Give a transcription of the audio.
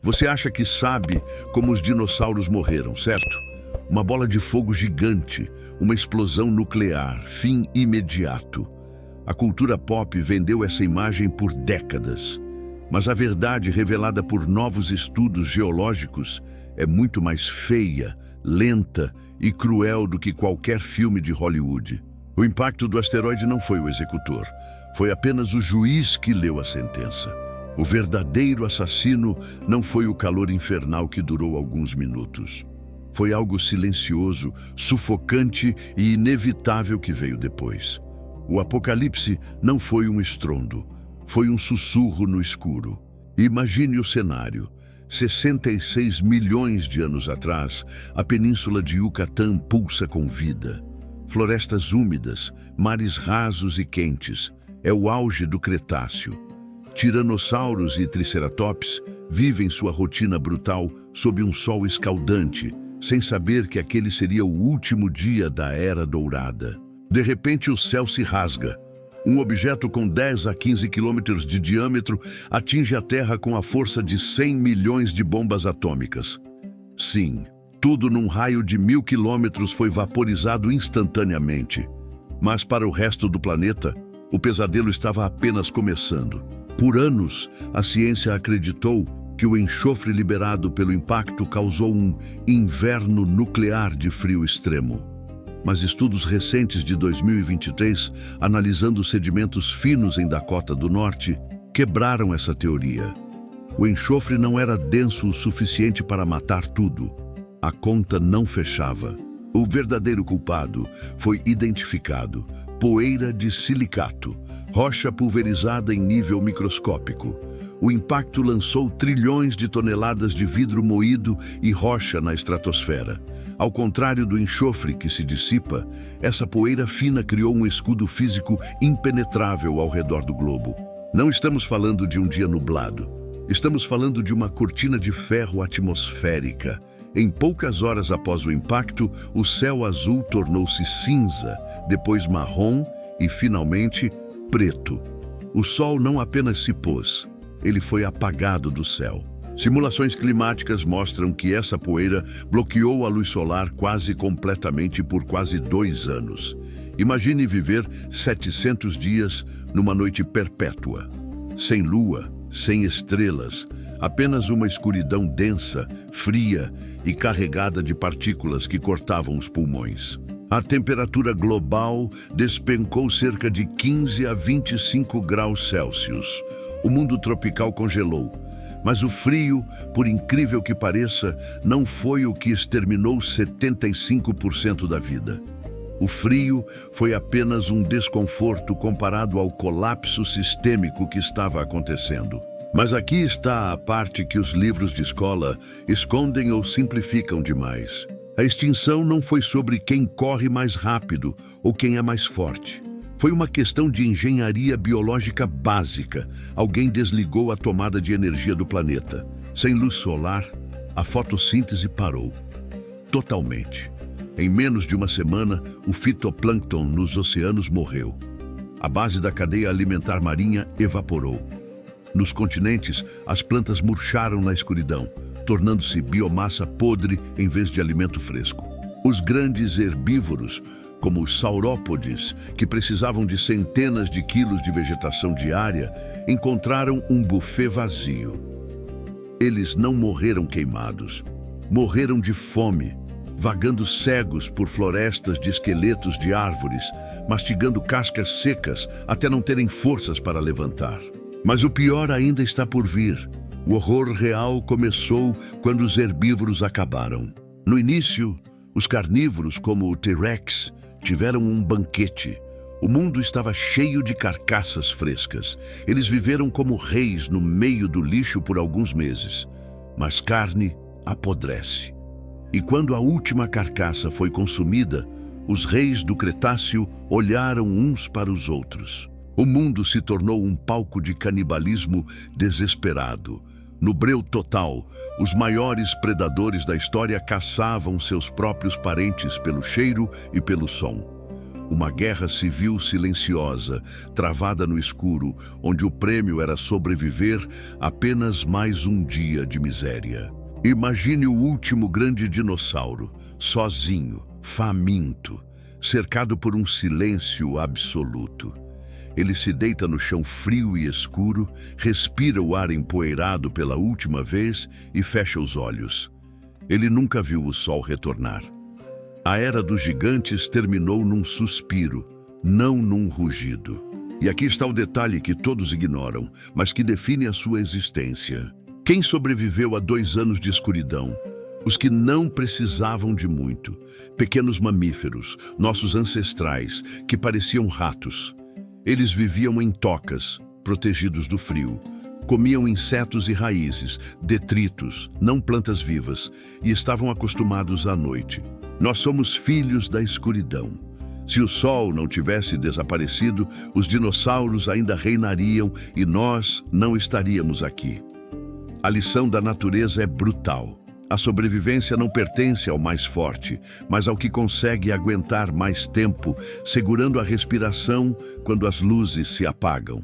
Você acha que sabe como os dinossauros morreram, certo? Uma bola de fogo gigante, uma explosão nuclear, fim imediato. A cultura pop vendeu essa imagem por décadas. Mas a verdade revelada por novos estudos geológicos é muito mais feia, lenta e cruel do que qualquer filme de Hollywood. O impacto do asteroide não foi o executor, foi apenas o juiz que leu a sentença. O verdadeiro assassino não foi o calor infernal que durou alguns minutos. Foi algo silencioso, sufocante e inevitável que veio depois. O apocalipse não foi um estrondo, foi um sussurro no escuro. Imagine o cenário. 66 milhões de anos atrás, a península de Yucatán pulsa com vida. Florestas úmidas, mares rasos e quentes. É o auge do Cretáceo. Tiranossauros e triceratops vivem sua rotina brutal sob um sol escaldante, sem saber que aquele seria o último dia da Era Dourada. De repente, o céu se rasga. Um objeto com 10 a 15 quilômetros de diâmetro atinge a Terra com a força de 100 milhões de bombas atômicas. Sim, tudo num raio de 1000 quilômetros foi vaporizado instantaneamente. Mas para o resto do planeta, o pesadelo estava apenas começando. Por anos, a ciência acreditou que o enxofre liberado pelo impacto causou um inverno nuclear de frio extremo. Mas estudos recentes de 2023, analisando sedimentos finos em Dakota do Norte, quebraram essa teoria. O enxofre não era denso o suficiente para matar tudo. A conta não fechava. O verdadeiro culpado foi identificado: poeira de silicato, rocha pulverizada em nível microscópico. O impacto lançou trilhões de toneladas de vidro moído e rocha na estratosfera. Ao contrário do enxofre que se dissipa, essa poeira fina criou um escudo físico impenetrável ao redor do globo. Não estamos falando de um dia nublado. Estamos falando de uma cortina de ferro atmosférica. Em poucas horas após o impacto, o céu azul tornou-se cinza, depois marrom e, finalmente, preto. O sol não apenas se pôs, ele foi apagado do céu. Simulações climáticas mostram que essa poeira bloqueou a luz solar quase completamente por quase 2 anos. Imagine viver 700 dias numa noite perpétua, sem lua, sem estrelas, apenas uma escuridão densa, fria e carregada de partículas que cortavam os pulmões. A temperatura global despencou cerca de 15 a 25 graus Celsius. O mundo tropical congelou. Mas o frio, por incrível que pareça, não foi o que exterminou 75% da vida. O frio foi apenas um desconforto comparado ao colapso sistêmico que estava acontecendo. Mas aqui está a parte que os livros de escola escondem ou simplificam demais. A extinção não foi sobre quem corre mais rápido ou quem é mais forte. Foi uma questão de engenharia biológica básica. Alguém desligou a tomada de energia do planeta. Sem luz solar, a fotossíntese parou. Totalmente. Em menos de uma semana, o fitoplâncton nos oceanos morreu. A base da cadeia alimentar marinha evaporou. Nos continentes, as plantas murcharam na escuridão, tornando-se biomassa podre em vez de alimento fresco. Os grandes herbívoros, como os saurópodes, que precisavam de centenas de quilos de vegetação diária, encontraram um buffet vazio. Eles não morreram queimados, morreram de fome, vagando cegos por florestas de esqueletos de árvores, mastigando cascas secas até não terem forças para levantar. Mas o pior ainda está por vir. O horror real começou quando os herbívoros acabaram. No início, os carnívoros, como o T-Rex, tiveram um banquete. O mundo estava cheio de carcaças frescas. Eles viveram como reis no meio do lixo por alguns meses. Mas carne apodrece. E quando a última carcaça foi consumida, os reis do Cretáceo olharam uns para os outros. O mundo se tornou um palco de canibalismo desesperado. No breu total, os maiores predadores da história caçavam seus próprios parentes pelo cheiro e pelo som. Uma guerra civil silenciosa, travada no escuro, onde o prêmio era sobreviver apenas mais um dia de miséria. Imagine o último grande dinossauro, sozinho, faminto, cercado por um silêncio absoluto. Ele se deita no chão frio e escuro, respira o ar empoeirado pela última vez e fecha os olhos. Ele nunca viu o sol retornar. A era dos gigantes terminou num suspiro, não num rugido. E aqui está o detalhe que todos ignoram, mas que define a sua existência. Quem sobreviveu a 2 anos de escuridão? Os que não precisavam de muito. Pequenos mamíferos, nossos ancestrais, que pareciam ratos. Eles viviam em tocas, protegidos do frio. Comiam insetos e raízes, detritos, não plantas vivas, e estavam acostumados à noite. Nós somos filhos da escuridão. Se o sol não tivesse desaparecido, os dinossauros ainda reinariam e nós não estaríamos aqui. A lição da natureza é brutal. A sobrevivência não pertence ao mais forte, mas ao que consegue aguentar mais tempo, segurando a respiração quando as luzes se apagam.